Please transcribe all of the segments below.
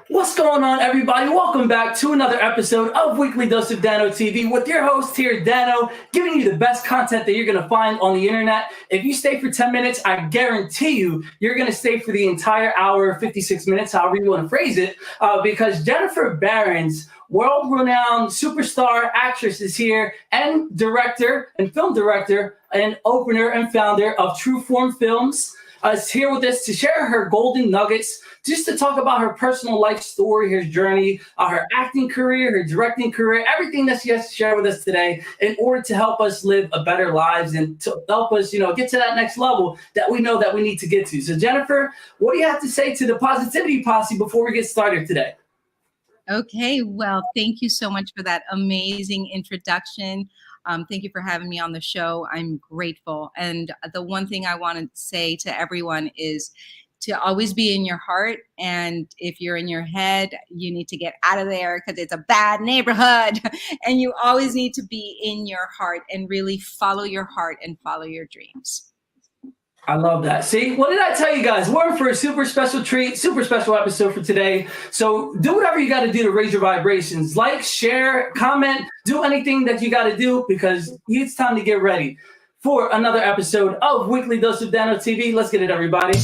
What's going on, everybody? Welcome back to another episode of Weekly Dose of Dano TV with your host here, Dano, giving you the best content that you're going to find on the internet. If you stay for 10 minutes, I guarantee you're going to stay for the entire hour, 56 minutes, however you want to phrase it, because Yeniffer Behrens, world-renowned superstar actress, is here, and director and film director and opener and founder of True Form Films, is here with us to share her golden nuggets, just to talk about her personal life story, her journey, her acting career, her directing career, everything that she has to share with us today in order to help us live a better lives and to help us, get to that next level that we know that we need to get to. So Yeniffer, what do you have to say to the Positivity Posse before we get started today? Okay, well, thank you so much for that amazing introduction. Thank you for having me on the show. I'm grateful. And the one thing I want to say to everyone is to always be in your heart. And if you're in your head, you need to get out of there because it's a bad neighborhood. And you always need to be in your heart and really follow your heart and follow your dreams. I love that. See, what did I tell you guys? We're in for a super special treat, super special episode for today. So do whatever you got to do to raise your vibrations. Like, share, comment, do anything that you got to do because it's time to get ready for another episode of Weekly Dose of Dano TV. Let's get it, everybody.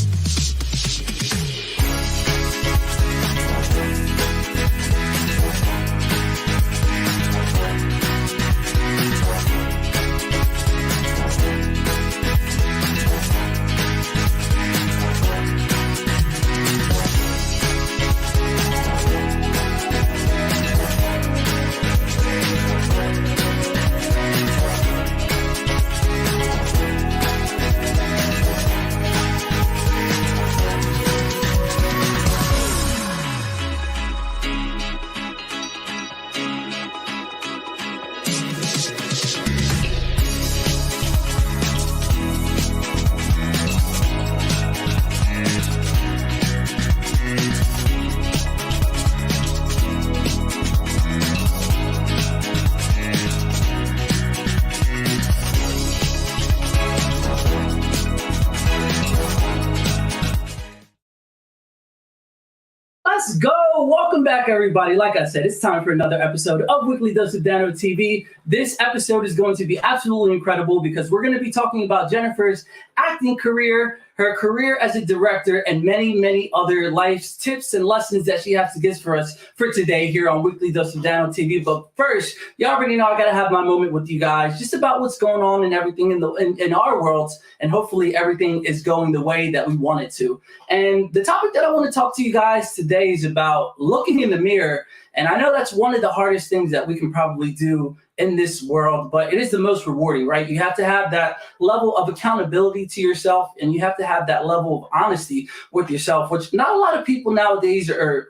Let's go. Welcome back, everybody. Like I said, it's time for another episode of Weekly Dose of Dano TV. This episode is going to be absolutely incredible because we're going to be talking about Yeniffer's acting career, her career as a director, and many, many other life tips and lessons that she has to give for us for today here on Weekly Dose of Dano TV. But first, you already know I got to have my moment with you guys just about what's going on and everything in our worlds, and hopefully everything is going the way that we want it to. And the topic that I want to talk to you guys today is about looking in the mirror. And I know that's one of the hardest things that we can probably do in this world, but it is the most rewarding, right? You have to have that level of accountability to yourself, and you have to have that level of honesty with yourself, which not a lot of people nowadays are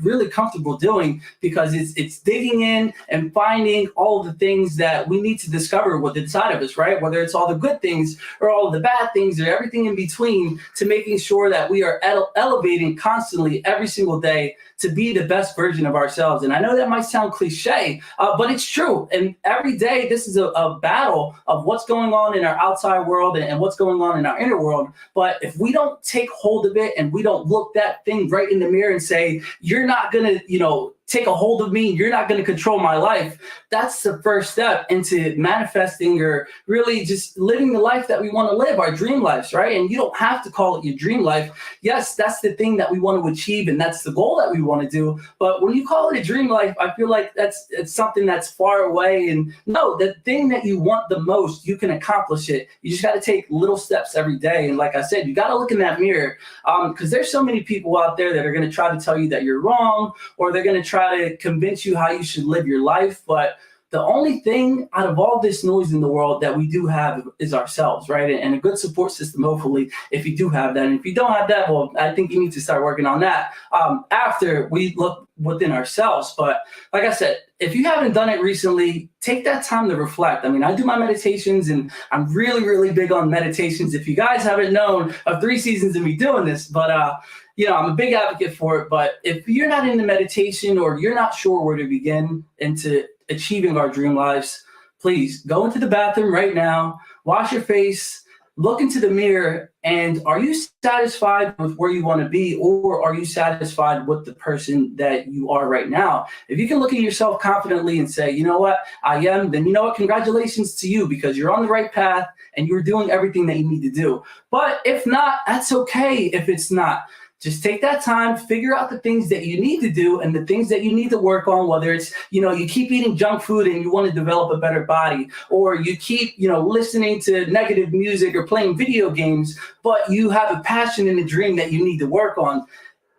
really comfortable doing because it's digging in and finding all the things that we need to discover within inside of us, right? Whether it's all the good things or all of the bad things or everything in between, to making sure that we are elevating constantly every single day to be the best version of ourselves. And I know that might sound cliche, but it's true. And every day, this is a battle of what's going on in our outside world and what's going on in our inner world. But if we don't take hold of it and we don't look that thing right in the mirror and say, you're not going to, take a hold of me, you're not going to control my life, that's the first step into manifesting or really just living the life that we want to live, our dream lives, right? And you don't have to call it your dream life. Yes, that's the thing that we want to achieve, and that's the goal that we want to do. But when you call it a dream life, I feel like it's something that's far away. And no, the thing that you want the most, you can accomplish it. You just got to take little steps every day. And like I said, you got to look in that mirror because there's so many people out there that are going to try to tell you that you're wrong, or they're going to try to convince you how you should live your life. But the only thing out of all this noise in the world that we do have is ourselves, right? And a good support system, hopefully, if you do have that. And if you don't have that, well, I think you need to start working on that after we look within ourselves. But like I said, if you haven't done it recently, take that time to reflect. I mean, I do my meditations, and I'm really, really big on meditations. If you guys haven't known of 3 seasons of me doing this, but I'm a big advocate for it. But if you're not into meditation or you're not sure where to begin into achieving our dream lives, please go into the bathroom right now, wash your face, look into the mirror, and are you satisfied with where you want to be, or are you satisfied with the person that you are right now? If you can look at yourself confidently and say, you know what, I am, then you know what, congratulations to you, because you're on the right path and you're doing everything that you need to do. But if not, that's okay if it's not. Just take that time, figure out the things that you need to do and the things that you need to work on, whether it's, you keep eating junk food and you want to develop a better body, or you keep, listening to negative music or playing video games, but you have a passion and a dream that you need to work on.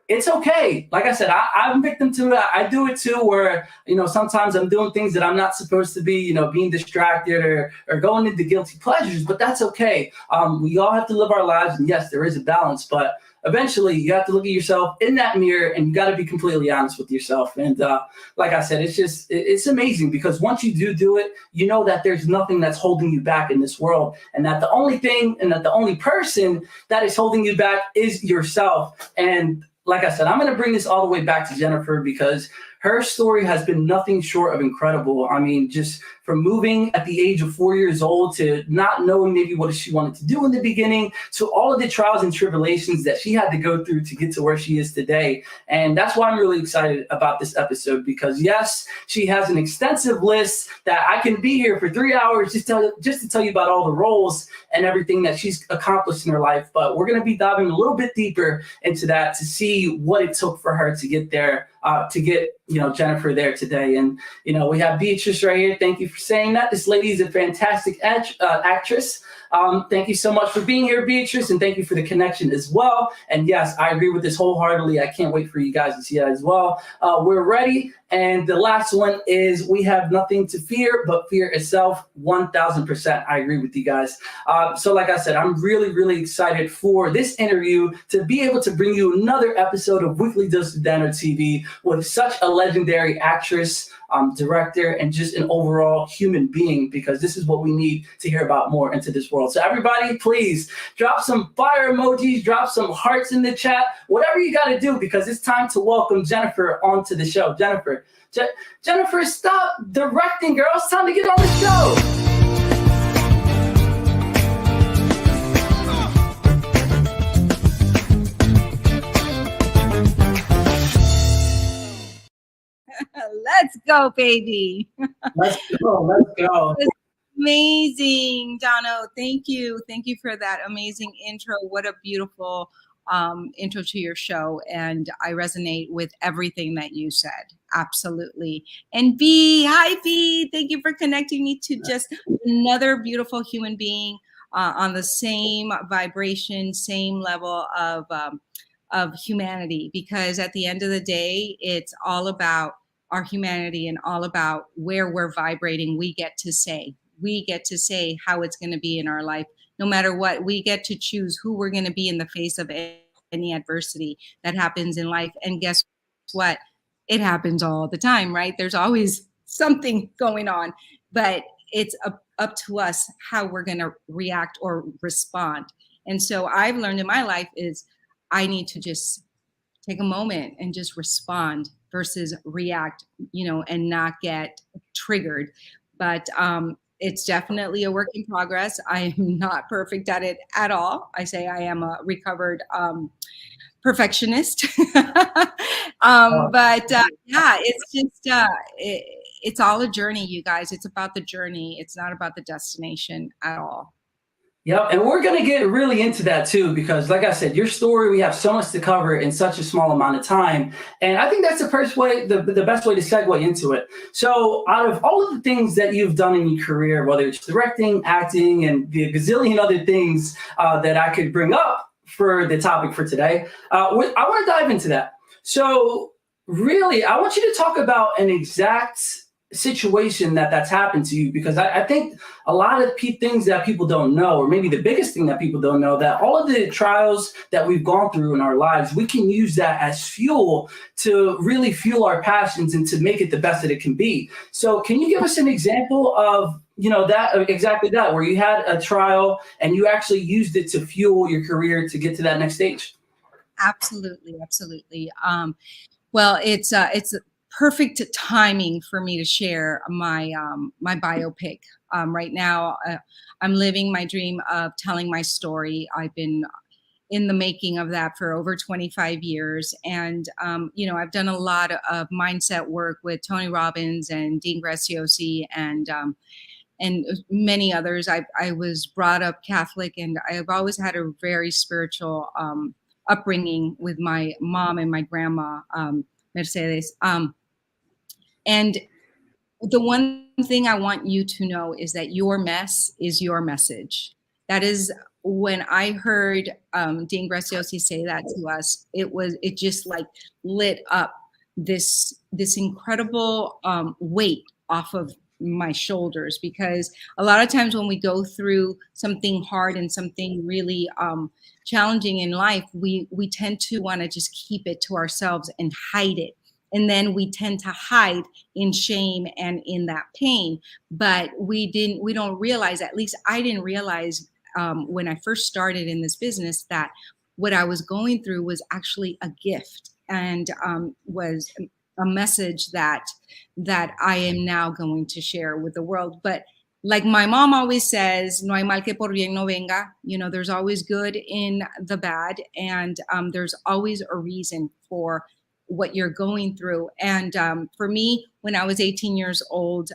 It's okay. Like I said, I'm a victim to it. I do it too, where, sometimes I'm doing things that I'm not supposed to be, being distracted or going into guilty pleasures, but that's okay. We all have to live our lives. And yes, there is a balance, but eventually you have to look at yourself in that mirror and you got to be completely honest with yourself. And like I said, it's amazing, because once you do it, you know that there's nothing that's holding you back in this world, and that the only thing and that the only person that is holding you back is yourself. And like I said, I'm going to bring this all the way back to Yeniffer, because her story has been nothing short of incredible. I mean, just from moving at the age of 4 years old to not knowing maybe what she wanted to do in the beginning, to all of the trials and tribulations that she had to go through to get to where she is today. And that's why I'm really excited about this episode, because yes, she has an extensive list that I can be here for 3 hours just to tell you about all the roles and everything that she's accomplished in her life. But we're going to be diving a little bit deeper into that to see what it took for her to get there, to get Yeniffer there today. And we have Beatrice right here. Thank you for saying that. This lady is a fantastic actress. Thank you so much for being here, Beatrice, and thank you for the connection as well. And yes, I agree with this wholeheartedly. I can't wait for you guys to see that as well. We're ready. And the last one is, we have nothing to fear but fear itself. 1000%. I agree with you guys. So like I said, I'm really, really excited for this interview, to be able to bring you another episode of Weekly Dose of Dano TV with such a legendary actress, director, and just an overall human being, because this is what we need to hear about more into this world. So everybody, please drop some fire emojis, drop some hearts in the chat, whatever you got to do, because it's time to welcome Yeniffer onto the show. Yeniffer, stop directing, girl. It's time to get on the show. Let's go, baby. Let's go. Amazing, Dano. Thank you for that amazing intro. What a beautiful intro to your show, and I resonate with everything that you said. Absolutely. And B, hi B, thank you for connecting me to just another beautiful human being on the same vibration, same level of humanity, because at the end of the day, it's all about our humanity and all about where we're vibrating. We get to say how it's going to be in our life. No matter what, we get to choose who we're going to be in the face of any adversity that happens in life. And guess what? It happens all the time, right? There's always something going on, but it's up to us how we're going to react or respond. And so I've learned in my life is I need to just take a moment and just respond versus react, and not get triggered. But it's definitely a work in progress. I am not perfect at it at all. I say I am a recovered perfectionist. But yeah, it's just, it's all a journey, you guys. It's about the journey. It's not about the destination at all. Yep, and we're going to get really into that too, because like I said, your story, we have so much to cover in such a small amount of time. And I think that's the best way to segue into it. So out of all of the things that you've done in your career, whether it's directing, acting, and the gazillion other things that I could bring up for the topic for today, I want to dive into that. So really, I want you to talk about an exact situation that's happened to you, because I think a lot of things that people don't know, or maybe the biggest thing that people don't know, that all of the trials that we've gone through in our lives, we can use that as fuel to really fuel our passions and to make it the best that it can be. So can you give us an example of exactly that, where you had a trial and you actually used it to fuel your career to get to that next stage? Absolutely. Well, it's perfect timing for me to share my my biopic Right now, I'm living my dream of telling my story. I've been in the making of that for over 25 years. And, I've done a lot of mindset work with Tony Robbins and Dean Graziosi and many others. I was brought up Catholic, and I've always had a very spiritual upbringing with my mom and my grandma, Mercedes. And the one thing I want you to know is that your mess is your message. That is, when I heard Dean Graziosi say that to us, it just like lit up this incredible weight off of my shoulders, because a lot of times when we go through something hard and something really challenging in life, we tend to want to just keep it to ourselves and hide it. And then we tend to hide in shame and in that pain. But we don't realize, at least I didn't realize when I first started in this business, that what I was going through was actually a gift, and was a message that I am now going to share with the world. But like my mom always says, no hay mal que por bien no venga. There's always good in the bad, and there's always a reason for what you're going through. And for me, when I was 18 years old,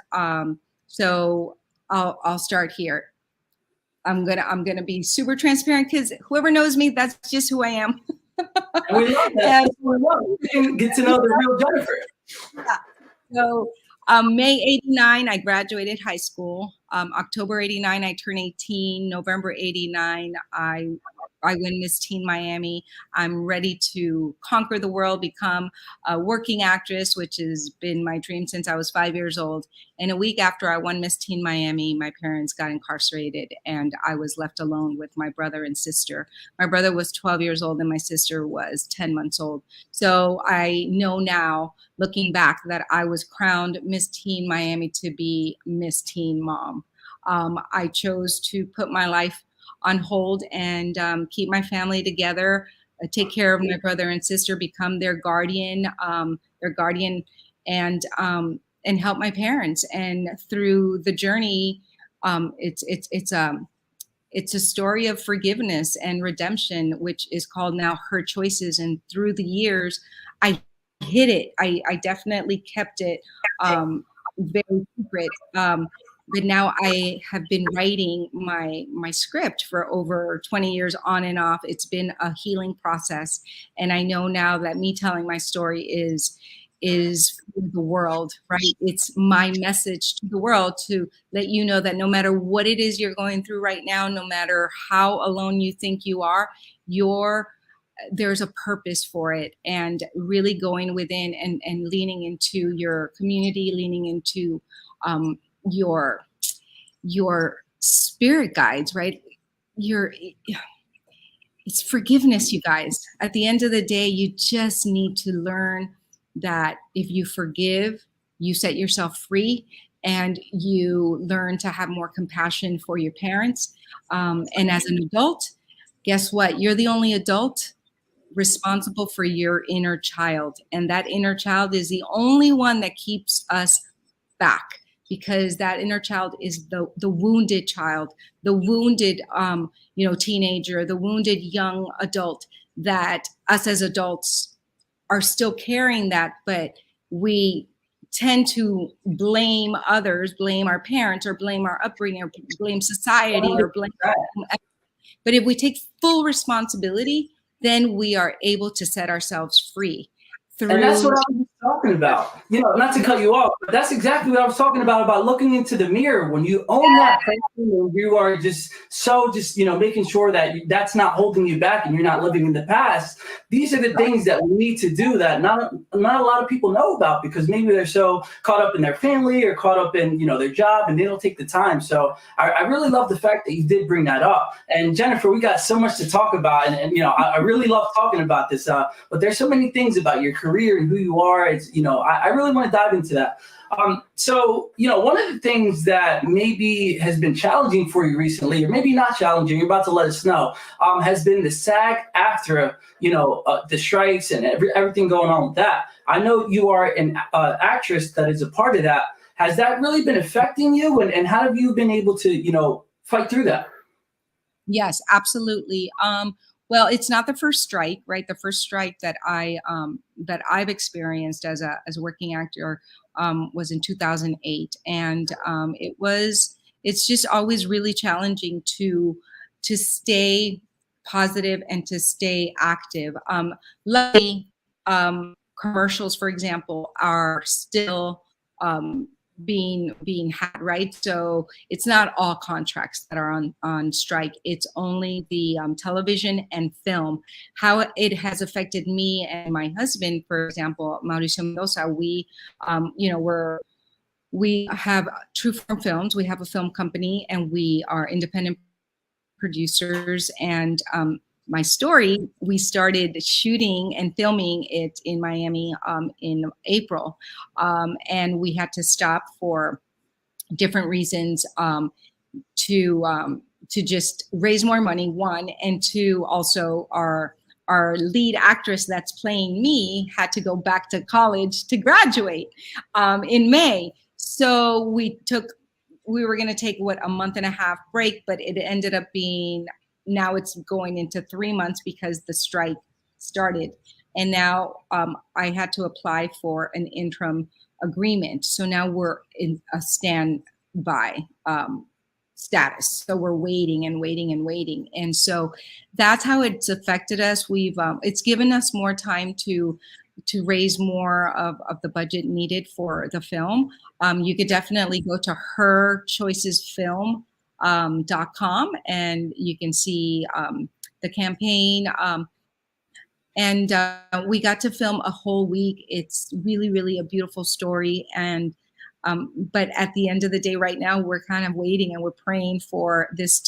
so I'll start here. I'm gonna be super transparent, because whoever knows me, that's just who I am. And we love that. That's what we love. We can get to know the real Yeniffer. Yeah. So May 89, I graduated high school. October 89, I turned 18. November 89, I win Miss Teen Miami. I'm ready to conquer the world, become a working actress, which has been my dream since I was 5 years old. And a week after I won Miss Teen Miami, my parents got incarcerated, and I was left alone with my brother and sister. My brother was 12 years old and my sister was 10 months old. So I know now, looking back, that I was crowned Miss Teen Miami to be Miss Teen Mom. I chose to put my life on hold and keep my family together, take care of my brother and sister, become their guardian, and help my parents. And through the journey, it's a story of forgiveness and redemption, which is called now Her Choices. And through the years, I hid it. I definitely kept it very secret. But now I have been writing my script for over 20 years on and off. It's been a healing process. And I know now that me telling my story is for the world, right? It's my message to the world to let you know that no matter what it is you're going through right now, no matter how alone you think you are, there's a purpose for it. And really going within and leaning into your community, leaning into your spirit guides, right? It's forgiveness, you guys. At the end of the day, you just need to learn that if you forgive, you set yourself free, and you learn to have more compassion for your parents. And as an adult, guess what? You're the only adult responsible for your inner child. And that inner child is the only one that keeps us back, because that inner child is the wounded child, the wounded teenager, the wounded young adult, that us as adults are still carrying that, but we tend to blame others, blame our parents, or blame our upbringing, or blame society, or blame. But if we take full responsibility, then we are able to set ourselves free. And that's what I was talking about. Not to cut you off, but that's exactly what I was talking about looking into the mirror. When you own that person, and you are just making sure that that's not holding you back and you're not living in the past. These are the things that we need to do that not a lot of people know about, because maybe they're so caught up in their family or caught up in, their job, and they don't take the time. So I really love the fact that you did bring that up. And Yeniffer, we got so much to talk about. And I really love talking about this. But there's so many things about your career and who you are. It's, I really want to dive into that. So, one of the things that maybe has been challenging for you recently, or maybe not challenging, you're about to let us know, has been the SAG-AFTRA, the strikes and everything going on with that. I know you are an actress that is a part of that. Has that really been affecting you? And how have you been able to, fight through that? Yes, absolutely. Well, it's not the first strike, right? The first strike that I've experienced as a working actor was in 2008, and it's just always really challenging to stay positive and to stay active. Luckily, commercials, for example, are still being had, right? So it's not all contracts that are on strike. It's only the television and film. How it has affected me and my husband, for example, Mauricio Mendoza, we have True Form Films. We have a film company, and we are independent producers. And my story, we started shooting and filming it in Miami in April, and we had to stop for different reasons, to just raise more money, one, and two, also our lead actress that's playing me had to go back to college to graduate in May. So we were going to take a month and a half break, but it ended up being, now it's going into 3 months because the strike started. And now I had to apply for an interim agreement. So now we're in a standby status. So we're waiting and waiting and waiting. And so that's how it's affected us. It's given us more time to raise more of the budget needed for the film. You could definitely go to herchoicesfilm.com and you can see the campaign. And we got to film a whole week. It's really, really a beautiful story. And but at the end of the day, right now, we're kind of waiting and we're praying for this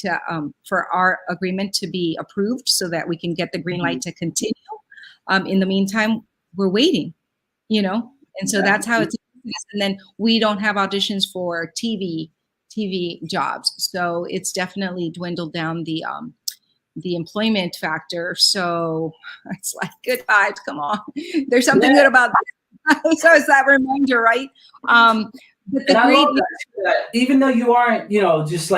for our agreement to be approved so that we can get the green light to continue. In the meantime, we're waiting, and so that's how it's. And then we don't have auditions for TV jobs, so it's definitely dwindled down the employment factor. So it's like, good vibes, come on. There's something good about that. So it's that reminder, right? But and I love that, even though you aren't, just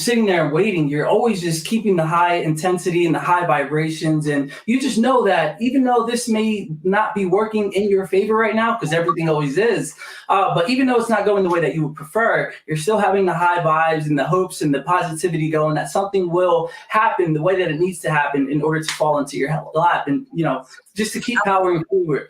sitting there and waiting, you're always just keeping the high intensity and the high vibrations. And you just know that even though this may not be working in your favor right now, because everything always is, but even though it's not going the way that you would prefer, you're still having the high vibes and the hopes and the positivity going that something will happen the way that it needs to happen in order to fall into your lap. And, just to keep powering forward.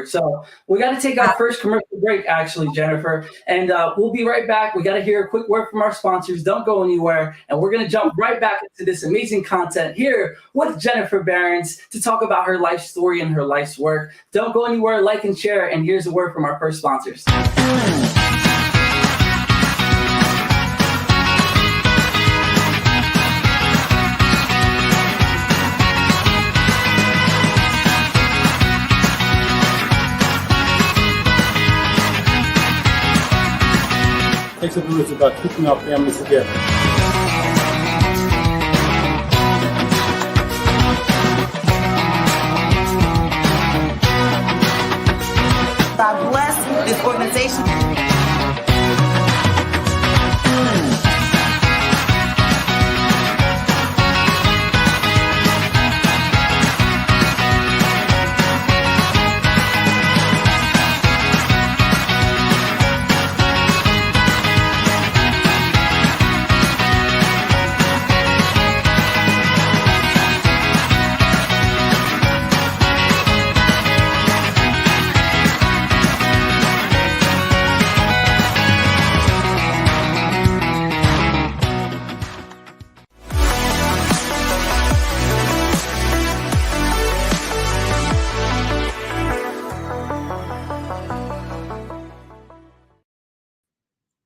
So we got to take our first commercial break, actually, Yeniffer, and we'll be right back. We got to hear a quick word from our sponsors. Don't go anywhere. And we're going to jump right back into this amazing content here with Yeniffer Behrens to talk about her life story and her life's work. Don't go anywhere, like and share. And here's a word from our first sponsors. Takes a village about keeping our families together. God bless this organization.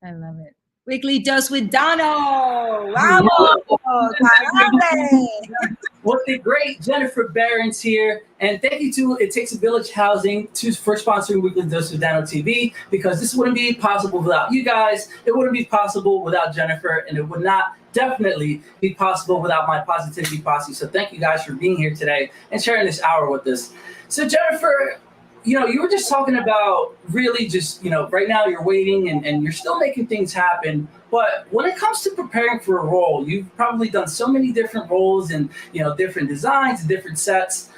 I love it. Weekly Dose with Dono. Bravo! What the great Yeniffer Behrens here. And thank you to It Takes a Village Housing for sponsoring Weekly Dose with Dono TV, because this wouldn't be possible without you guys. It wouldn't be possible without Yeniffer, and it would not definitely be possible without my positivity posse. So thank you guys for being here today and sharing this hour with us. So Yeniffer, you were just talking about really just, right now you're waiting and you're still making things happen. But when it comes to preparing for a role, you've probably done so many different roles and, different designs, different sets.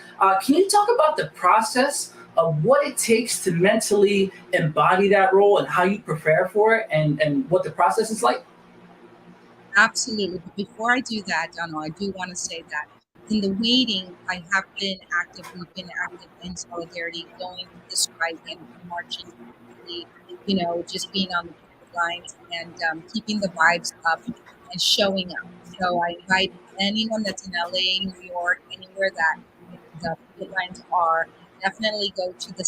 Can you talk about the process of what it takes to mentally embody that role and how you prepare for it and what the process is like? Absolutely. But before I do that, Donald, I do want to say that in the waiting, I have been active. We've been active in solidarity, going to the strike and marching, just being on the picket lines and keeping the vibes up and showing up. So I invite anyone that's in LA, New York, anywhere that the picket lines are, definitely go to the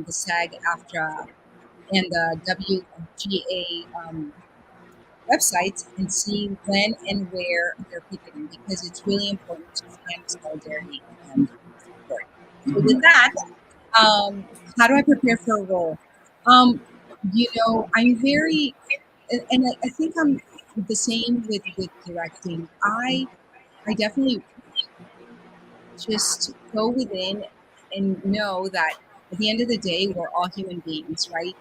the SAG-AFTRA and the WGA websites and see when and where they're picketing, because it's really important to stand solidarity and support. So with that, how do I prepare for a role? I'm very, and I think I'm the same with directing. I definitely just go within and know that at the end of the day, we're all human beings, right?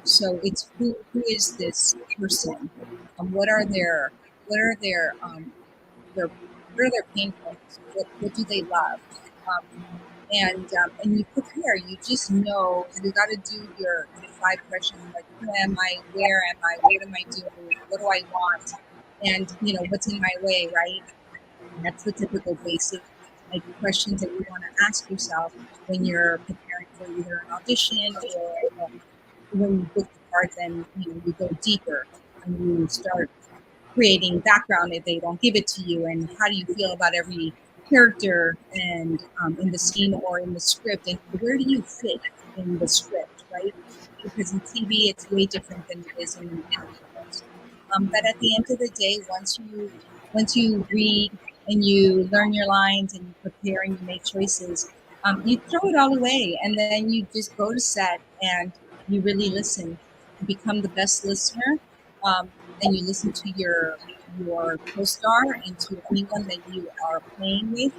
So it's who is this person? What are their pain points? What do they love? And you prepare. You just know you got to do your 5 questions, like who am I? Where am I? What am I doing? What do I want? And what's in my way, right? And that's the typical basic questions that you want to ask yourself when you're preparing for either an audition or when you book the part. Then you go deeper and you start creating background if they don't give it to you, and how do you feel about every character and in the scene or in the script, and where do you fit in the script, right? Because in TV it's way different than it is in shows. But at the end of the day, once you read and you learn your lines and you prepare and you make choices, you throw it all away, and then you just go to set and you really listen. You become the best listener. Then you listen to your co-star and to anyone that you are playing with,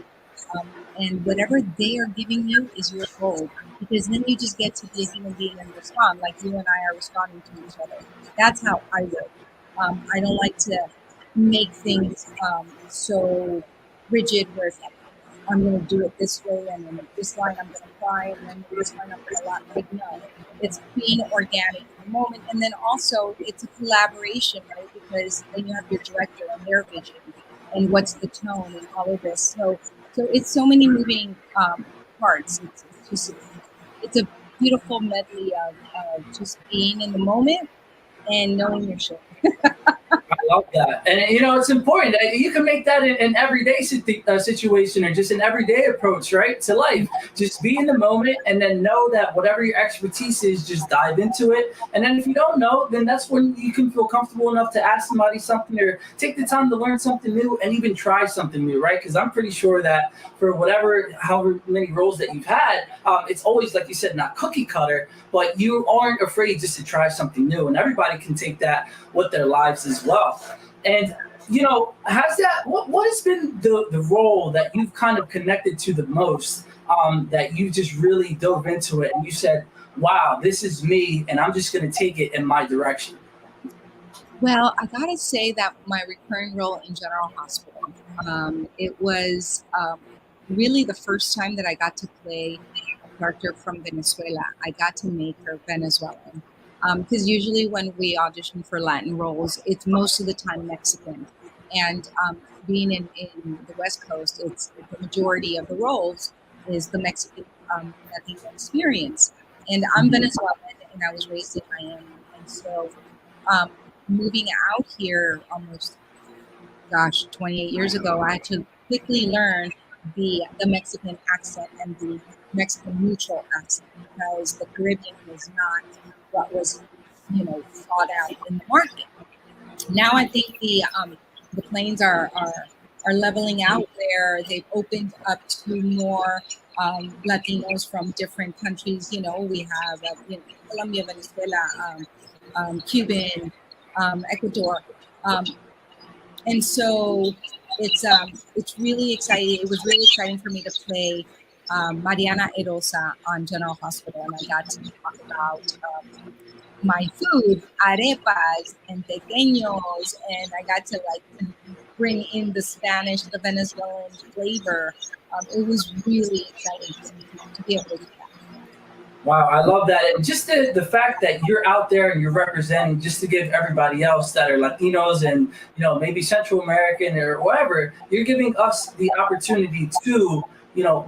and whatever they are giving you is your gold, because then you just get to be a human being and respond like you and I are responding to each other. That's how I work. I don't like to make things so rigid where I'm going to do it this way, and then this line I'm going to cry, and then this line I'm going to laugh. Like, no, it's being organic in the moment. And then also it's a collaboration, right? Because then you have your director and their vision and what's the tone and all of this. So it's so many moving parts. It's a beautiful medley of just being in the moment and knowing your shit. I love that. And, it's important that you can make that in everyday situation or just an everyday approach, right, to life. Just be in the moment and then know that whatever your expertise is, just dive into it. And then if you don't know, then that's when you can feel comfortable enough to ask somebody something or take the time to learn something new and even try something new, right? Because I'm pretty sure that for however many roles that you've had, it's always, like you said, not cookie cutter, but you aren't afraid just to try something new. And everybody can take that with their lives as well. And what has been the role that you've kind of connected to the most, that you just really dove into it and you said, wow, this is me and I'm just going to take it in my direction? Well, I gotta say that my recurring role in General Hospital, it was really the first time that I got to play a character from Venezuela. I got to make her Venezuelan. Because usually when we audition for Latin roles, it's most of the time Mexican. And being in the West Coast, it's the majority of the roles is the Mexican Latino experience. And I'm Venezuelan, and I was raised in Miami. And so moving out here almost, 28 years ago, I had to quickly learn the Mexican accent and the Mexican neutral accent, because the Caribbean was not what was, thought out in the market. Now I think the planes are leveling out, where they've opened up to more Latinos from different countries. We have Colombia, Venezuela, Cuban, Ecuador, and so it's really exciting. It was really exciting for me to play Mariana Erosa on General Hospital, and I got to talk about my food, arepas and pequeños, and I got to like bring in the Spanish, the Venezuelan flavor. It was really exciting to be able to do that. Wow, I love that. And just the fact that you're out there and you're representing, just to give everybody else that are Latinos and, maybe Central American or whatever, you're giving us the opportunity to,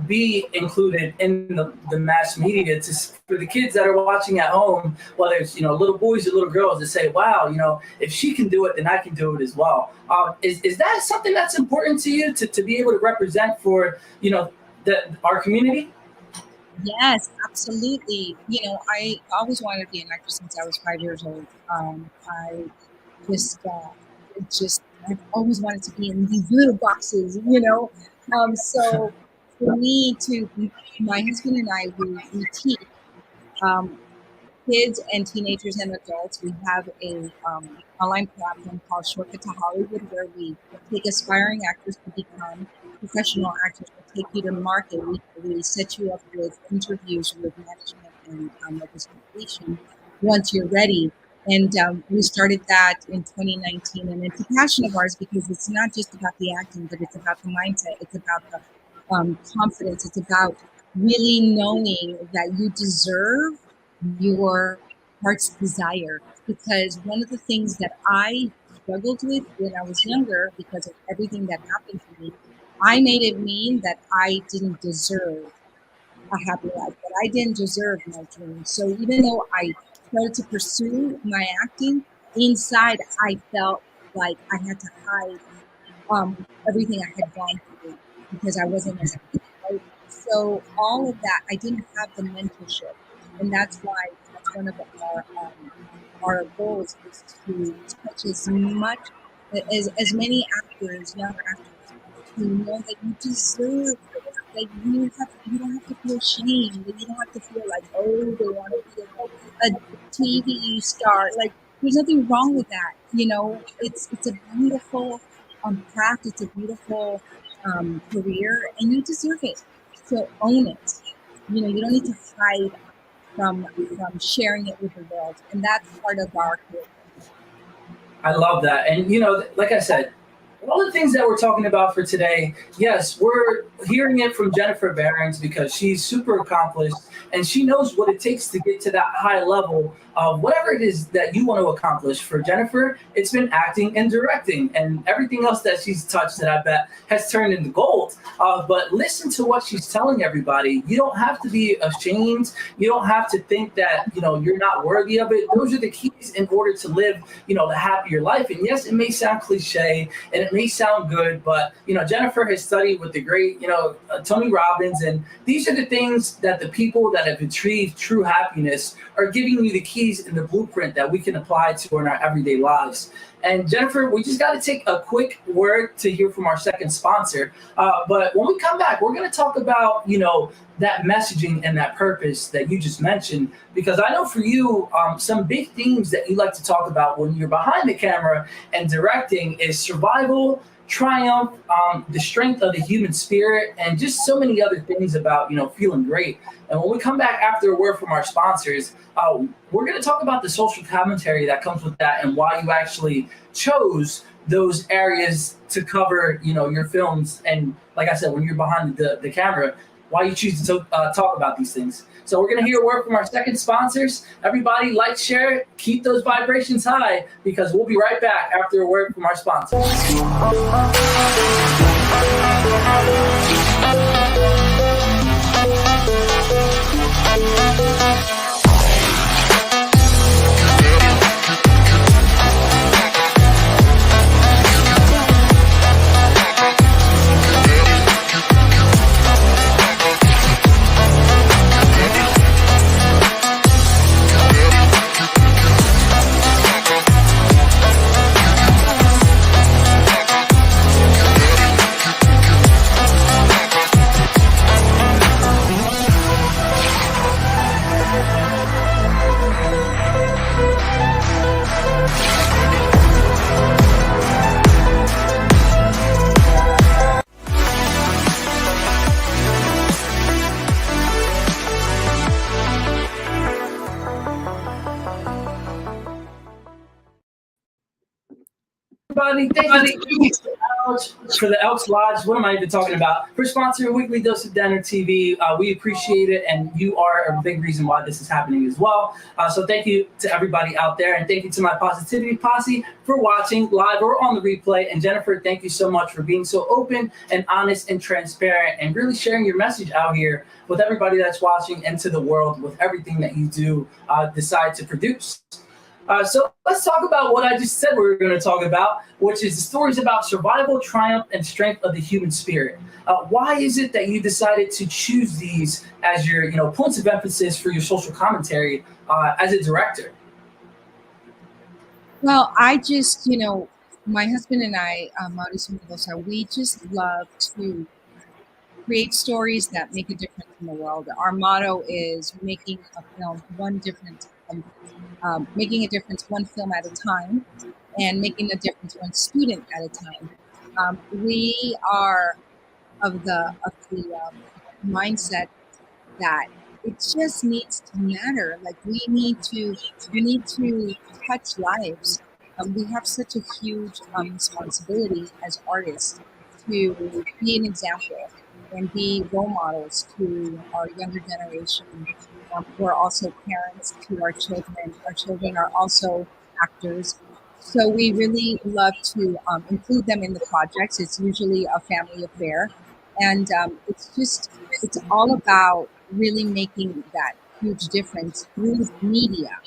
be included in the mass media for the kids that are watching at home, whether it's, little boys or little girls, to say, wow, if she can do it, then I can do it as well. Is that something that's important to you to be able to represent for, our community? Yes, absolutely. I always wanted to be an actress since I was 5 years old. I I've always wanted to be in these little boxes, So for me my husband and I, we teach kids and teenagers and adults. We have a online platform called Shortcut to Hollywood, where we take aspiring actors to become professional actors. We take you to market. We set you up with interviews with management and representation once you're ready. And we started that in 2019, and it's a passion of ours because it's not just about the acting, but it's about the mindset. It's about the confidence. It's about really knowing that you deserve your heart's desire. Because one of the things that I struggled with when I was younger, because of everything that happened to me, I made it mean that I didn't deserve a happy life, that I didn't deserve my dreams. So even though I started to pursue my acting, inside I felt like I had to hide everything I had gone through because I wasn't as happy. Right? So all of that, I didn't have the mentorship, and that's why that's one of our goals is to touch as many actors, young actors, to know that you deserve it. Like you don't have to feel shame. That you don't have to feel like, oh, they want to be a TV star. Like there's nothing wrong with that. It's a beautiful craft. It's a beautiful career, and you deserve it. So own it. You don't need to hide from sharing it with the world, and that's part of our career. I love that. And, like I said, all the things that we're talking about for today, yes, we're hearing it from Yeniffer Behrens because she's super accomplished and she knows what it takes to get to that high level of whatever it is that you want to accomplish. For Yeniffer, it's been acting and directing, and everything else that she's touched that I bet has turned into gold. But listen to what she's telling everybody. You don't have to be ashamed. You don't have to think that, you're not worthy of it. Those are the keys in order to live, the happier life. And yes, it may sound cliche and it may sound good, but, Yeniffer has studied with the great, Tony Robbins, and these are the things that the people that have achieved true happiness are giving you the keys and the blueprint that we can apply to in our everyday lives. And Yeniffer, we just got to take a quick word to hear from our second sponsor. But when we come back, we're going to talk about, that messaging and that purpose that you just mentioned, because I know for you, some big themes that you like to talk about when you're behind the camera and directing is survival, triumph, the strength of the human spirit, and just so many other things about, feeling great. And when we come back after a word from our sponsors, we're going to talk about the social commentary that comes with that and why you actually chose those areas to cover, your films. And like I said, when you're behind the camera, why you choose to talk about these things. So we're going to hear a word from our second sponsors. Everybody like, share, keep those vibrations high, because we'll be right back after a word from our sponsors. everybody. Thank you for the Elks Lodge. What am I even talking about? For sponsoring Weekly Dose of Downer TV. We appreciate it, and you are a big reason why this is happening as well. So thank you to everybody out there, and thank you to my Positivity Posse for watching live or on the replay. And Yeniffer, thank you so much for being so open and honest and transparent and really sharing your message out here with everybody that's watching and to the world with everything that you do decide to produce. So let's talk about what I just said we were going to talk about, which is the stories about survival, triumph, and strength of the human spirit. Why is it that you decided to choose these as your, points of emphasis for your social commentary as a director? Well, I just, my husband and I, Mauricio Mendoza, we just love to create stories that make a difference in the world. Our motto is making a film making a difference one film at a time, and making a difference one student at a time. We are of the mindset that it just needs to matter. Like we need to touch lives. We have such a huge responsibility as artists to be an example and be role models to our younger generation. We're also parents to our children. Our children are also actors. So we really love to include them in the projects. It's usually a family affair. And it's all about really making that huge difference through media,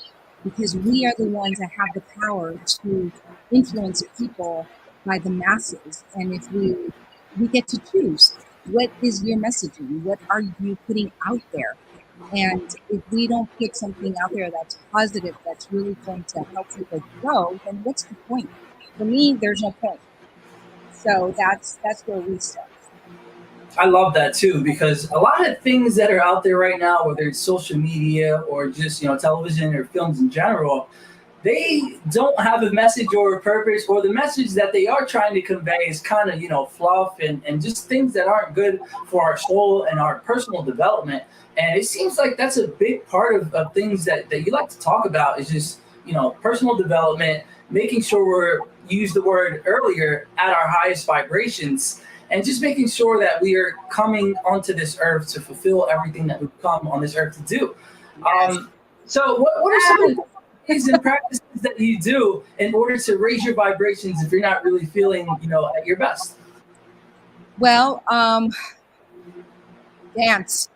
because we are the ones that have the power to influence people by the masses. And if we get to choose, what is your messaging? What are you putting out there? And if we don't put something out there that's positive, that's really going to help people grow, then what's the point? For me, there's no point. So that's where we start. I love that too, because a lot of things that are out there right now, whether it's social media or just, television or films in general, they don't have a message or a purpose, or the message that they are trying to convey is kind of, fluff and just things that aren't good for our soul and our personal development. And it seems like that's a big part of things that you like to talk about is just, personal development, making sure you used the word earlier, at our highest vibrations, and just making sure that we are coming onto this earth to fulfill everything that we've come on this earth to do. So what are some of the things and practices that you do in order to raise your vibrations if you're not really feeling, at your best? Well, dance.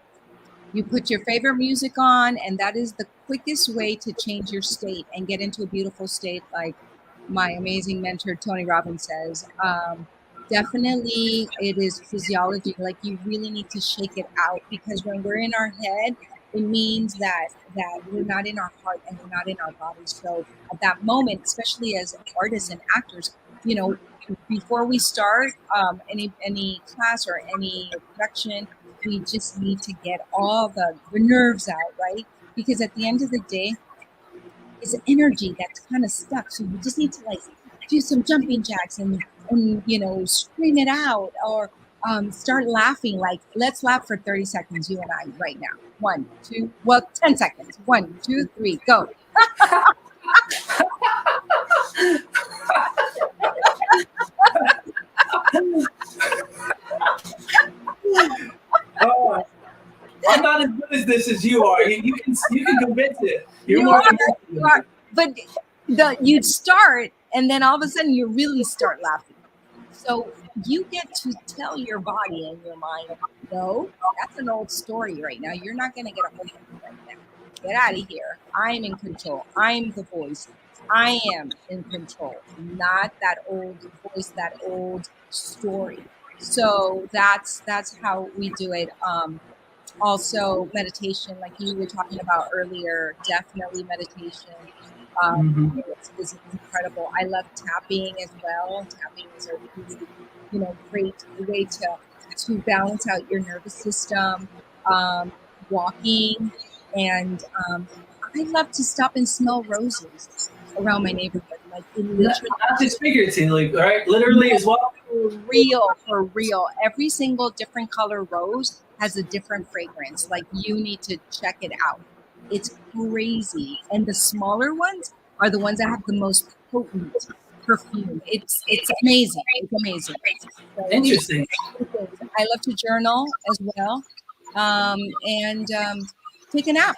You put your favorite music on, and that is the quickest way to change your state and get into a beautiful state, like my amazing mentor, Tony Robbins, says. Definitely, it is physiology. Like you really need to shake it out, because when we're in our head, it means that we're not in our heart and we're not in our body. So at that moment, especially as artists and actors, before we start any class or any production, we just need to get all the nerves out, right? Because at the end of the day, it's energy that's kind of stuck. So you just need to do some jumping jacks and scream it out, or start laughing. Like, let's laugh for 30 seconds, you and I, right now. 10 seconds. 1, 2, 3, go. Oh, I'm not as good as this as you are. You can convince it. You are. But you'd start, and then all of a sudden you really start laughing. So you get to tell your body and your mind, no, that's an old story right now. You're not going to get a hold of it right now. Get out of here. I'm in control. I'm the voice. I am in control, not that old voice, that old story. So that's how we do it. Also, meditation, like you were talking about earlier, definitely meditation. Is incredible. I love tapping as well. Tapping is a really, great way to balance out your nervous system. Walking, and I love to stop and smell roses around my neighborhood. Like literally, not just figuratively, right? Literally as well. For real. Every single different color rose has a different fragrance. Like you need to check it out. It's crazy. And the smaller ones are the ones that have the most potent perfume. It's amazing. It's amazing. So Interesting. I love to journal as well, and take a nap.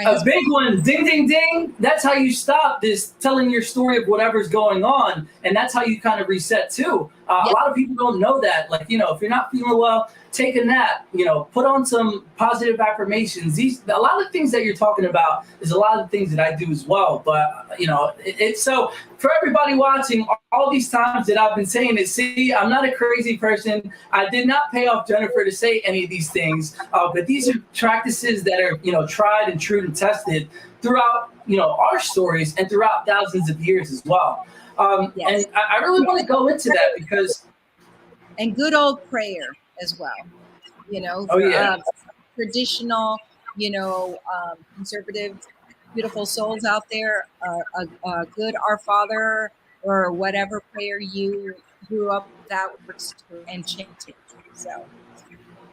A big one, ding, ding, ding. That's how you stop this telling your story of whatever's going on. And that's how you kind of reset too. A lot of people don't know that. Like, you know, if you're not feeling well, take a nap, you know, put on some positive affirmations. A lot of the things that you're talking about is a lot of the things that I do as well. But, you know, it's so for everybody watching, all these times that I've been saying it, see, I'm not a crazy person. I did not pay off Yeniffer to say any of these things. But these are practices that are, you know, tried and true and tested throughout, you know, our stories and throughout thousands of years as well. And I really want to go into that because. And good old prayer as well, you know, traditional, you know, conservative, beautiful souls out there, a good Our Father or whatever prayer you grew up, that works too, and chanting. So.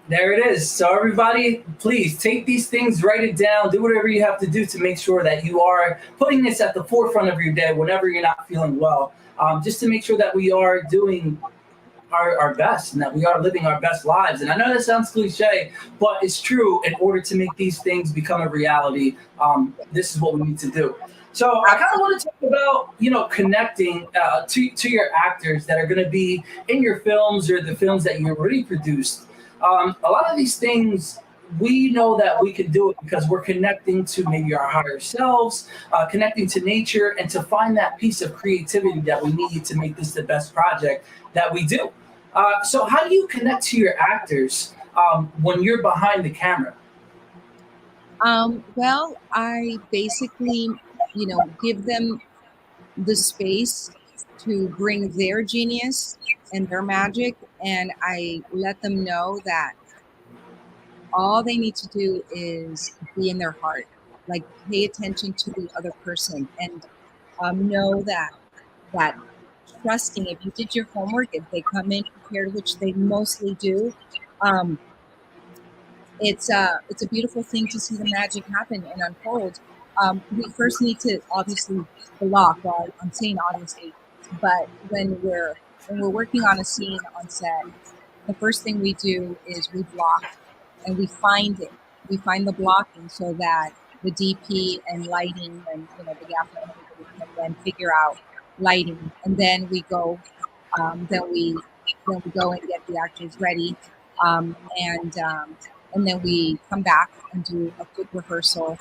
There it is. So everybody, please take these things, write it down, do whatever you have to do to make sure that you are putting this at the forefront of your day whenever you're not feeling well, just to make sure that we are doing our best and that we are living our best lives. And I know that sounds cliche, but it's true. In order to make these things become a reality, this is what we need to do. So I kind of want to talk about, you know, connecting to your actors that are going to be in your films or the films that you already produced. A lot of these things, we know that we can do it because we're connecting to maybe our higher selves, connecting to nature, and to find that piece of creativity that we need to make this the best project that we do. So how do you connect to your actors when you're behind the camera? Well, I basically, you know, give them the space to bring their genius and their magic, and I let them know that all they need to do is be in their heart, like pay attention to the other person, and know that trusting, if you did your homework, if they come in prepared, which they mostly do, it's a beautiful thing to see the magic happen and unfold. We first need to obviously block. Well, I'm saying obviously, but when we're working on a scene on set, the first thing we do is we block and we find it. We find the blocking so that the DP and lighting and, you know, the gaffer can then figure out lighting, and then we go, then we go and get the actors ready, and then we come back and do a good rehearsal,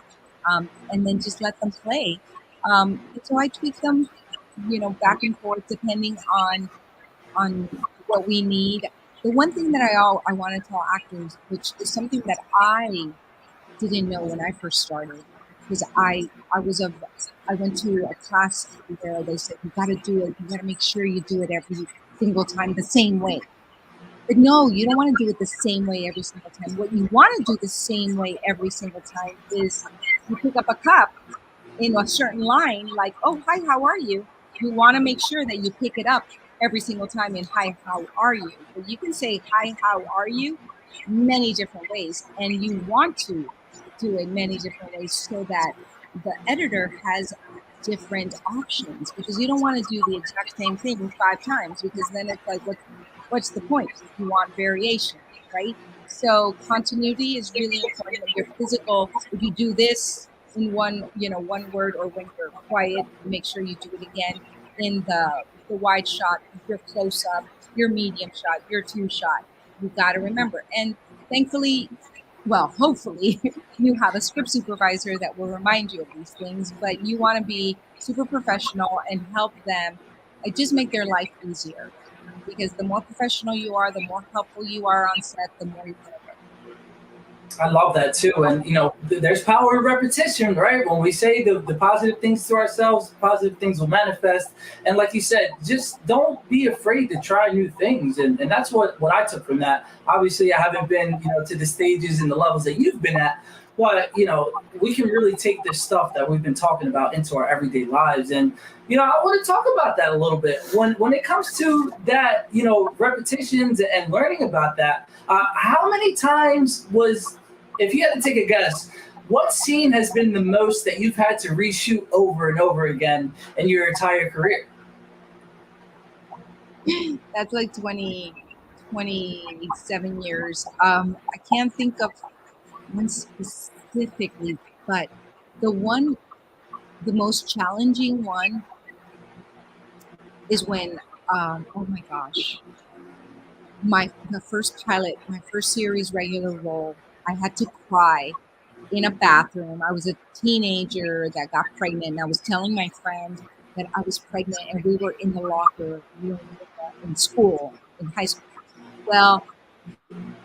and then just let them play. And so I tweak them, you know, back and forth depending on what we need. The one thing that I want to tell actors, which is something that I didn't know when I first started, because I went to a class where they said, you got to do it. You got to make sure you do it every single time the same way. But no, you don't want to do it the same way every single time. What you want to do the same way every single time is you pick up a cup in a certain line, like, oh, hi, how are you? You want to make sure that you pick it up every single time in hi, how are you? But you can say hi, how are you many different ways, and you want to do it many different ways so that the editor has different options, because you don't want to do the exact same thing 5 times, because then it's like, what's the point? You want variation, right? So continuity is really important. Your physical, if you do this in one word, or when you're quiet, make sure you do it again in the wide shot, your close up, your medium shot, your 2 shot. You got to remember. And thankfully, well, hopefully you have a script supervisor that will remind you of these things, but you want to be super professional and help them. Just make their life easier, because the more professional you are, the more helpful you are on set, the more you benefit. I love that too. And, you know, there's power in repetition, right? When we say the positive things to ourselves, positive things will manifest. And like you said, just don't be afraid to try new things. And that's what I took from that. Obviously, I haven't been, you know, to the stages and the levels that you've been at. But, you know, we can really take this stuff that we've been talking about into our everyday lives. And, you know, I want to talk about that a little bit. When it comes to that, you know, repetitions and learning about that, how many times if you had to take a guess, what scene has been the most that you've had to reshoot over and over again in your entire career? That's like 27 years. I can't think of one specifically, but the most challenging one is when, oh my gosh, the first pilot, my first series regular role, I had to cry in a bathroom. I was a teenager that got pregnant, and I was telling my friend that I was pregnant, and we were in the locker room in school, in high school. Well,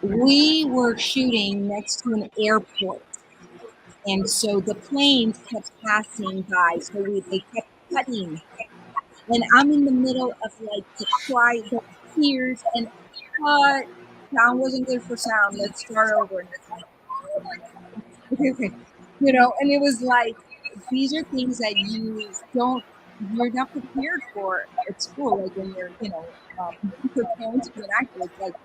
we were shooting next to an airport, and so the planes kept passing by, so they kept cutting, and I'm in the middle of like the cry, the tears, and cut. Sound wasn't good for sound. Let's start over. And it's like, oh my God. Okay. And it was like, these are things that you're not prepared for at school. Like when you're, preparing to be an actor, it's like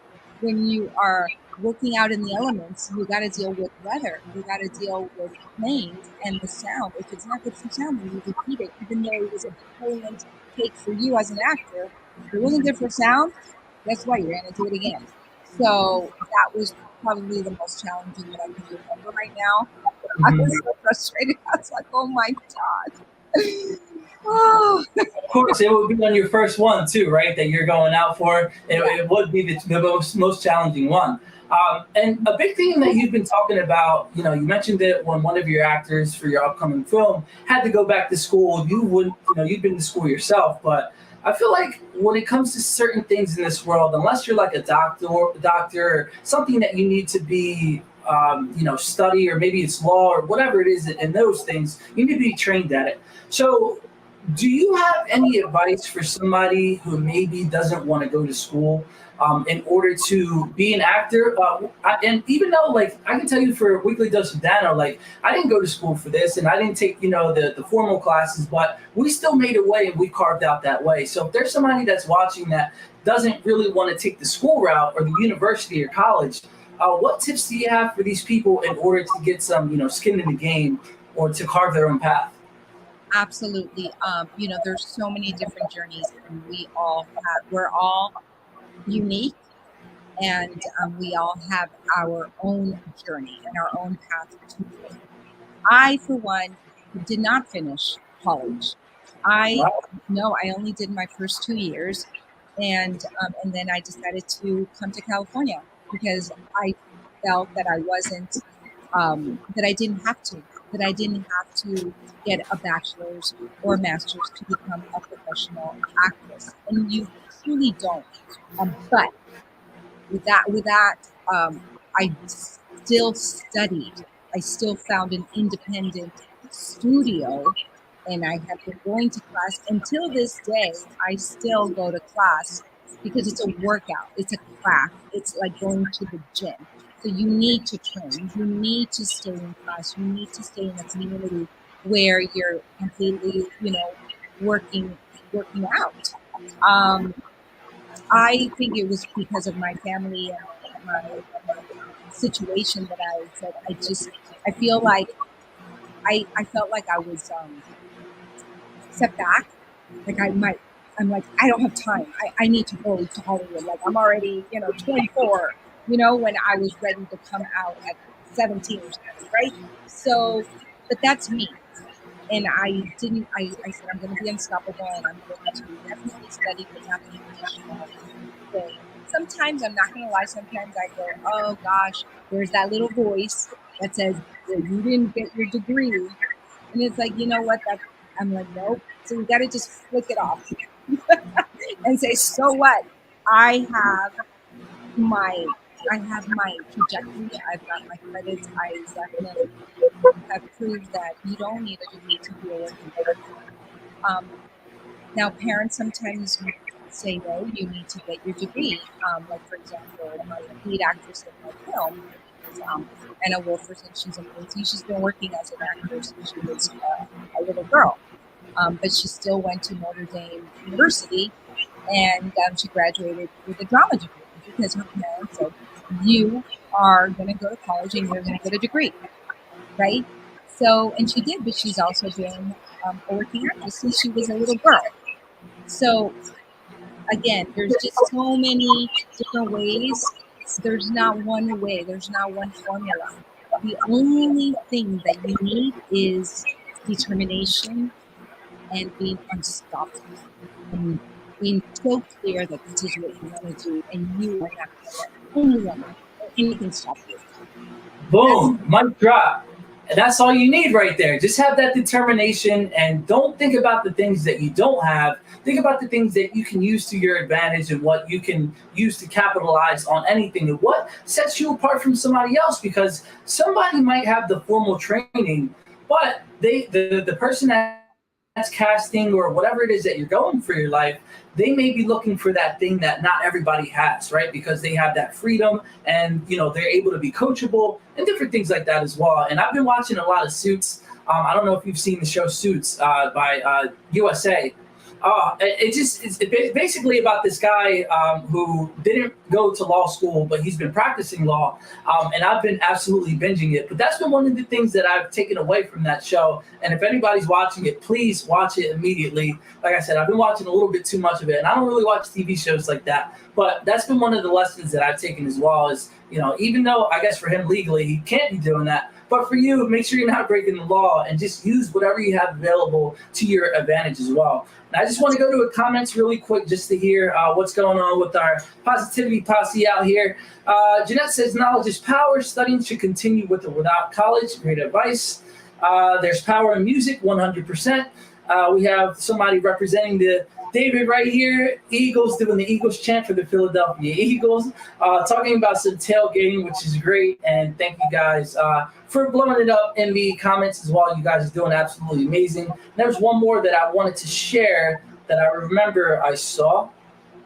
when you are working out in the elements, you got to deal with weather. You got to deal with planes and the sound. If it's not good for sound, then you repeat it, even though it was a brilliant take for you as an actor. If it wasn't good for sound, guess what? You're going to do it again. So that was probably the most challenging that I can remember right now. I was so frustrated. I was like, oh my God. Oh. Of course, it would be on your first one too, right? That you're going out for. It would be the most challenging one. And a big thing that you've been talking about, you mentioned it when one of your actors for your upcoming film had to go back to school. You'd been to school yourself, but I feel like when it comes to certain things in this world, unless you're like a doctor or something that you need to be, study, or maybe it's law or whatever it is, and those things, you need to be trained at it. So do you have any advice for somebody who maybe doesn't want to go to school in order to be an actor? And even though, like, I can tell you for Weekly Dose of Dano, like, I didn't go to school for this and I didn't take, the formal classes, but we still made a way and we carved out that way. So if there's somebody that's watching that doesn't really want to take the school route or the university or college, what tips do you have for these people in order to get some, skin in the game or to carve their own path? Absolutely. There's so many different journeys, and we're all unique, and we all have our own journey and our own path to take. I, for one, did not finish college. I only did my first 2 years, and then I decided to come to California because I felt that I wasn't, that I didn't have to get a bachelor's or a master's to become a professional actress, and you truly don't. But with that, I still studied. I still found an independent studio, and I have been going to class until this day. I still go to class because it's a workout. It's a class. It's like going to the gym. So you need to train. You need to stay in class. You need to stay in a community where you're completely, working out. I think it was because of my family and my situation that I said I feel like I felt like I was set back. Like I'm like, I don't have time. I need to go to Hollywood. Like I'm already, 24. When I was ready to come out at 17 or something, right? So, but that's me. And I said, I'm going to be unstoppable, and I'm going to definitely study, but not the traditional way. Sometimes, I'm not going to lie, sometimes I go, oh gosh, there's that little voice that says, well, you didn't get your degree. And it's like, you know what? I'm like, nope. So you got to just flick it off and say, so what? I have my trajectory. I've got my credits. I definitely have proved that you don't need a degree to be a working person. Now, parents sometimes say, no, you need to get your degree. Like, for example, my lead actress in my film is Anna Wolferson. She's amazing. She's been working as an actor since she was a little girl. But she still went to Notre Dame University, and she graduated with a drama degree because her parents said, you are going to go to college and you're going to get a degree. right? So, and she did, but she's also been a working actress since she was a little girl. So again, there's just so many different ways. There's not one way, there's not one formula. The only thing that you need is determination and being unstoppable and being so clear that this is what you want to do and you are not going to let anyone or anything stop you. Boom, mic drop. And that's all you need right there. Just have that determination and don't think about the things that you don't have. Think about the things that you can use to your advantage and what you can use to capitalize on anything and what sets you apart from somebody else, because somebody might have the formal training, but the person that's casting or whatever it is that you're going for your life, they may be looking for that thing that not everybody has, right? Because they have that freedom and, you know, they're able to be coachable and different things like that as well. And I've been watching a lot of Suits. I don't know if you've seen the show Suits by USA. It's basically about this guy who didn't go to law school, but he's been practicing law. And I've been absolutely binging it. But that's been one of the things that I've taken away from that show. And if anybody's watching it, please watch it immediately. Like I said, I've been watching a little bit too much of it. And I don't really watch TV shows like that. But that's been one of the lessons that I've taken as well is, you know, even though I guess for him legally, he can't be doing that. But for you, make sure you're not breaking the law and just use whatever you have available to your advantage as well. And I just want to go to the comments really quick just to hear what's going on with our positivity posse out here. Jeanette says, knowledge is power. Studying should continue with or without college. Great advice. There's power in music, 100%. We have somebody representing the David right here, Eagles, doing the Eagles chant for the Philadelphia Eagles, talking about some tailgating, which is great. And thank you guys for blowing it up in the comments as well. You guys are doing absolutely amazing. There's one more that I wanted to share that I remember I saw,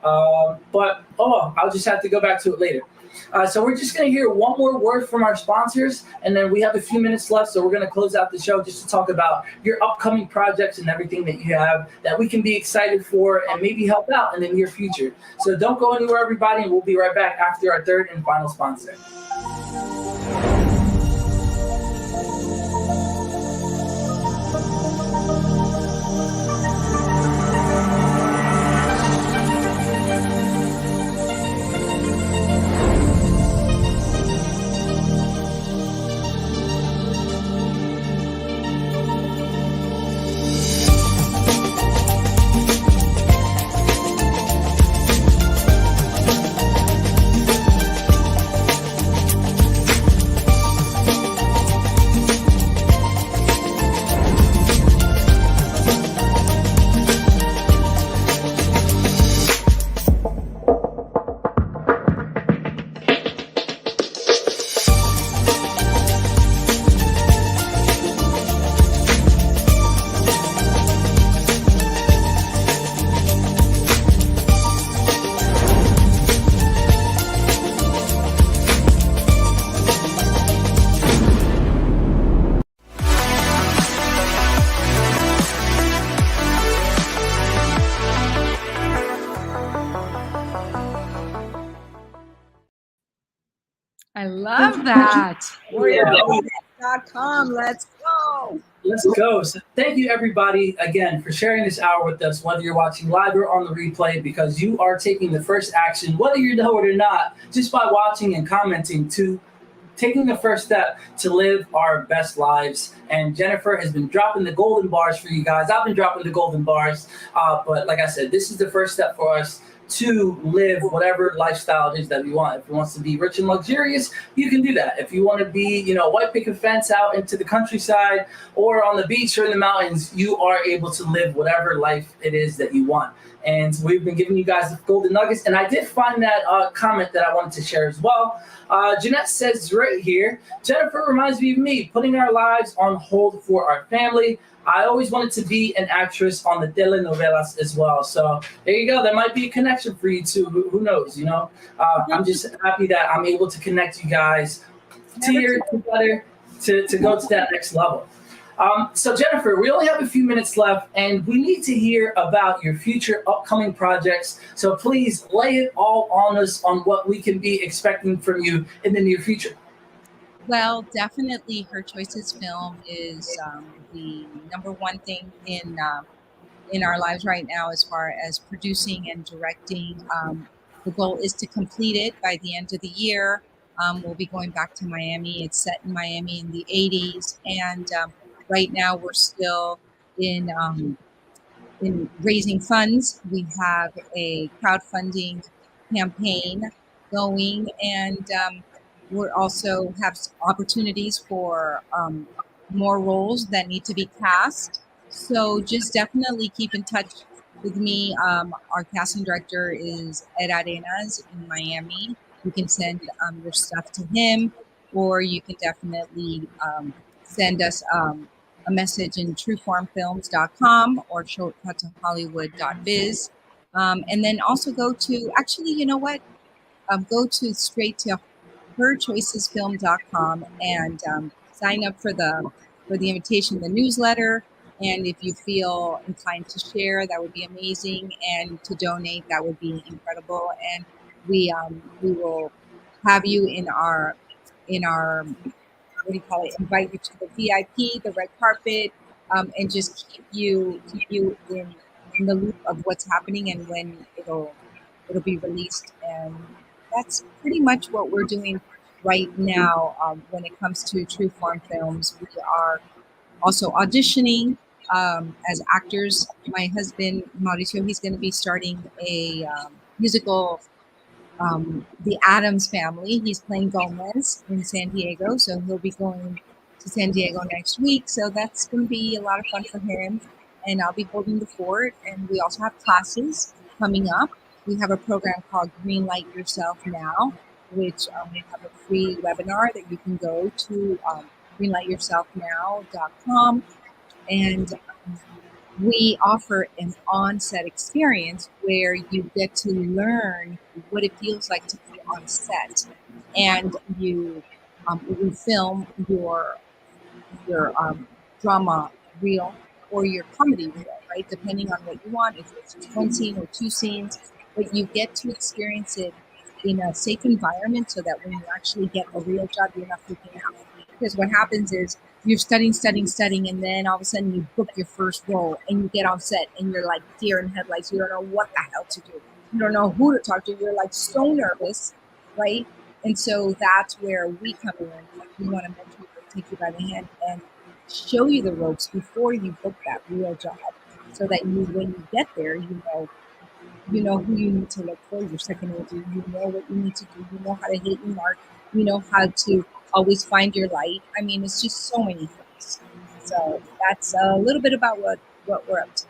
but I'll just have to go back to it later. So we're just going to hear one more word from our sponsors, and then we have a few minutes left, so we're going to close out the show just to talk about your upcoming projects and everything that you have that we can be excited for and maybe help out in the near future. So don't go anywhere, everybody, and we'll be right back after our third and final sponsor. I love that. Warrior.com. Let's go. Let's go. So thank you, everybody, again, for sharing this hour with us, whether you're watching live or on the replay, because you are taking the first action, whether you know it or not, just by watching and commenting, to taking the first step to live our best lives. And Yeniffer has been dropping the golden bars for you guys. I've been dropping the golden bars. But like I said, this is the first step for us to live whatever lifestyle it is that we want. If you want to be rich and luxurious, you can do that. If you want to be, white picket fence out into the countryside or on the beach or in the mountains, you are able to live whatever life it is that you want. And we've been giving you guys the golden nuggets. And I did find that comment that I wanted to share as well. Jeanette says right here, Yeniffer reminds me of me, putting our lives on hold for our family. I always wanted to be an actress on the telenovelas as well. So there you go. There might be a connection for you too. Who knows, I'm just happy that I'm able to connect you guys together to go to that next level. So Yeniffer, we only have a few minutes left and we need to hear about your future upcoming projects. So please lay it all on us on what we can be expecting from you in the near future. Well, definitely Her Choices film is the number one thing in our lives right now as far as producing and directing. The goal is to complete it by the end of the year. We'll be going back to Miami. It's set in Miami in the 80s, and right now we're still in raising funds. We have a crowdfunding campaign going, and we're also have opportunities for more roles that need to be cast. So just definitely keep in touch with me. Our casting director is Ed Arenas in Miami. You can send your stuff to him, or you can definitely send us a message in trueformfilms.com or shortcut to hollywood.biz. And then also go to, actually, you know what? Go to straight to herchoicesfilm.com and sign up for the invitation, the newsletter. And if you feel inclined to share, that would be amazing. And to donate, that would be incredible. And we will have you in our what do you call it? Invite you to the VIP, the red carpet, and just keep you in the loop of what's happening and when it'll be released. And that's pretty much what we're doing right now when it comes to True Form Films. We are also auditioning as actors. My husband Mauricio, he's going to be starting a musical, The Addams Family. He's playing Gomez in San Diego, so he'll be going to San Diego next week. So that's going to be a lot of fun for him. And I'll be holding the fort. And we also have classes coming up. We have a program called Greenlight Yourself Now, which we have a free webinar that you can go to greenlightyourselfnow.com. And we offer an on-set experience where you get to learn what it feels like to be on set, and you film your drama reel or your comedy reel, right? Depending on what you want, if it's just one scene or two scenes, but you get to experience it in a safe environment so that when you actually get a real job, you're not freaking out. Because what happens is you're studying, and then all of a sudden you book your first role and you get on set and you're like deer in headlights. You don't know what the hell to do. You don't know who to talk to. You're like so nervous, right? And so that's where we come in. We want to mentor you, take you by the hand, and show you the ropes before you book that real job, so that you, when you get there, you know who you need to look for, your second agent. You know what you need to do. You know how to hit your mark. You know how to always find your light. I mean, it's just so many things. So that's a little bit about what we're up to.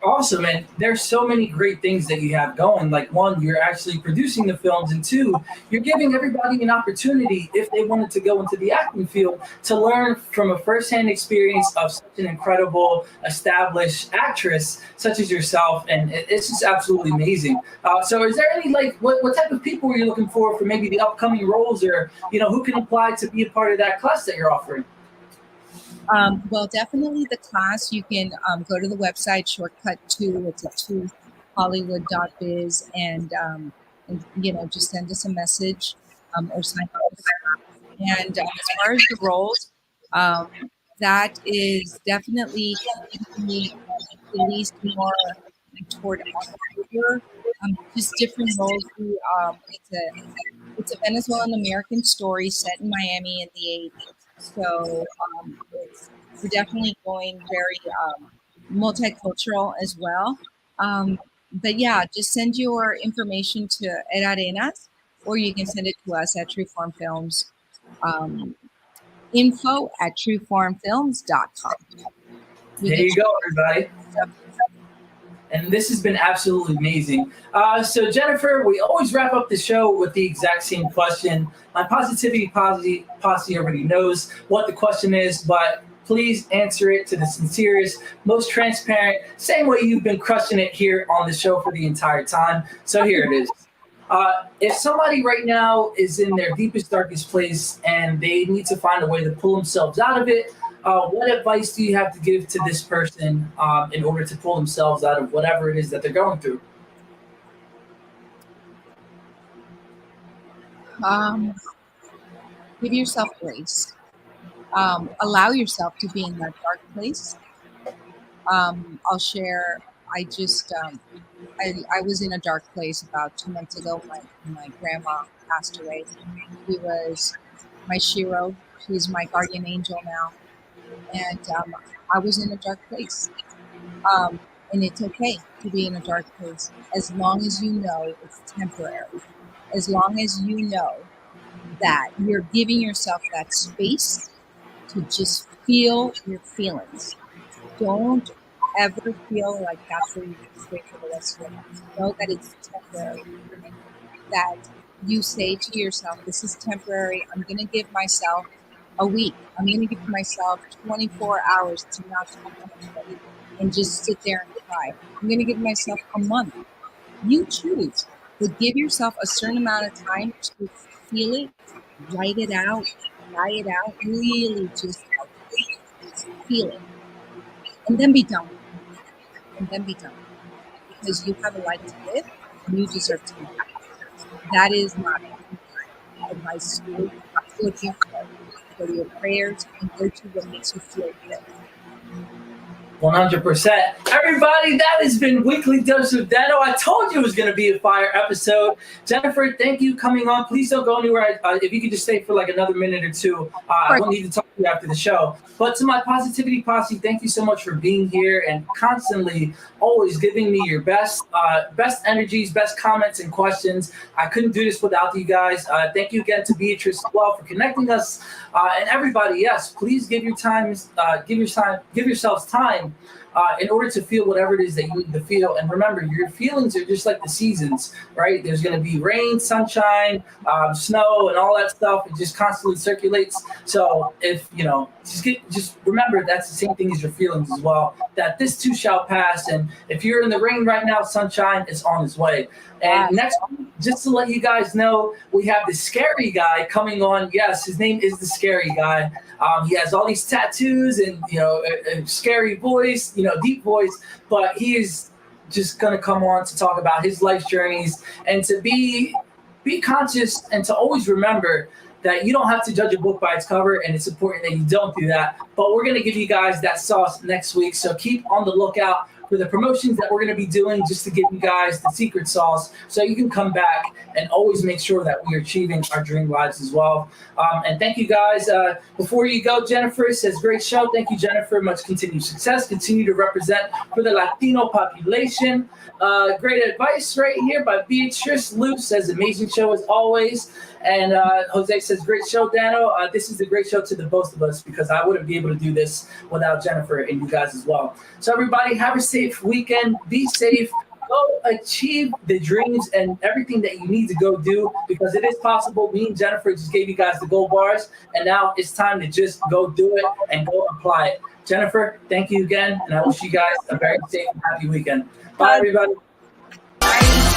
Awesome, and there's so many great things that you have going. Like, one, you're actually producing the films, and two, you're giving everybody an opportunity, if they wanted to go into the acting field, to learn from a firsthand experience of such an incredible, established actress such as yourself, and it's just absolutely amazing. So is there any, like, what type of people are you looking for maybe the upcoming roles, or, who can apply to be a part of that class that you're offering? Well, definitely the class. You can go to the website, shortcut to hollywood.biz, and just send us a message or sign up. And as far as the roles, that is definitely released more toward October. Just different roles. It's a Venezuelan American story set in Miami in the 80s. So we're definitely going very multicultural as well. But yeah, just send your information to Ed Arenas, or you can send it to us at Trueform Films. info@trueformfilms.com. There you go, everybody. And this has been absolutely amazing. So Yeniffer, we always wrap up the show with the exact same question. My Positivity Posse already knows what the question is, but please answer it to the sincerest, most transparent, same way you've been crushing it here on the show for the entire time. So here it is. If somebody right now is in their deepest, darkest place and they need to find a way to pull themselves out of it, what advice do you have to give to this person in order to pull themselves out of whatever it is that they're going through? give yourself grace. Allow yourself to be in that dark place. I'll share. I just I was in a dark place about 2 months ago. My grandma passed away. She was my Shiro. She's my guardian angel now, and I was in a dark place. And it's okay to be in a dark place as long as you know it's temporary. As long as you know that you're giving yourself that space to just feel your feelings. Don't ever feel like that's where you can stay for the rest of your life. Know that it's temporary. That you say to yourself, this is temporary. I'm going to give myself a week. I'm going to give myself 24 hours to not talk to anybody and just sit there and cry. I'm going to give myself a month. You choose. But give yourself a certain amount of time to feel it, write it out, really just feel it. And then be done. Because you have a life to live and you deserve to be happy. That is my advice to you. Go to your heart, go to your prayers, and go to what makes you feel good. 100%. Everybody, that has been Weekly Dose of Dano. I told you it was going to be a fire episode. Jeniffer, thank you coming on. Please don't go anywhere. If you could just stay for like another minute or two, I won't need to talk to you after the show. But to my Positivity Posse, thank you so much for being here and constantly always giving me your best energies, best comments and questions. I couldn't do this without you guys. Thank you again to Beatrice as well for connecting us. And everybody, yes, please give yourselves time in order to feel whatever it is that you need to feel. And remember, your feelings are just like the seasons, right? There's going to be rain, sunshine, snow, and all that stuff. It just constantly circulates. So if, just remember that's the same thing as your feelings as well, that this too shall pass. And if you're in the rain right now, sunshine is on its way. And next week, just to let you guys know, we have the scary guy coming on. Yes, his name is the scary guy. He has all these tattoos and, a scary voice, deep voice, but he is just going to come on to talk about his life journeys and to be conscious and to always remember that you don't have to judge a book by its cover, and it's important that you don't do that. But we're going to give you guys that sauce next week, so keep on the lookout for the promotions that we're going to be doing just to give you guys the secret sauce so you can come back and always make sure that we are achieving our dream lives as well. And thank you guys. Before you go, Jeniffer says, great show. Thank you, Jeniffer. Much continued success. Continue to represent for the Latino population. Great advice right here by Beatrice. Lou says, amazing show as always. And Jose says, great show, Dano. This is a great show to the both of us because I wouldn't be able to do this without Jeniffer and you guys as well. So everybody, have a safe weekend. Be safe. Go achieve the dreams and everything that you need to go do because it is possible. Me and Jeniffer just gave you guys the gold bars, and now it's time to just go do it and go apply it. Jeniffer, thank you again, and I wish you guys a very safe and happy weekend. Bye, everybody. Bye.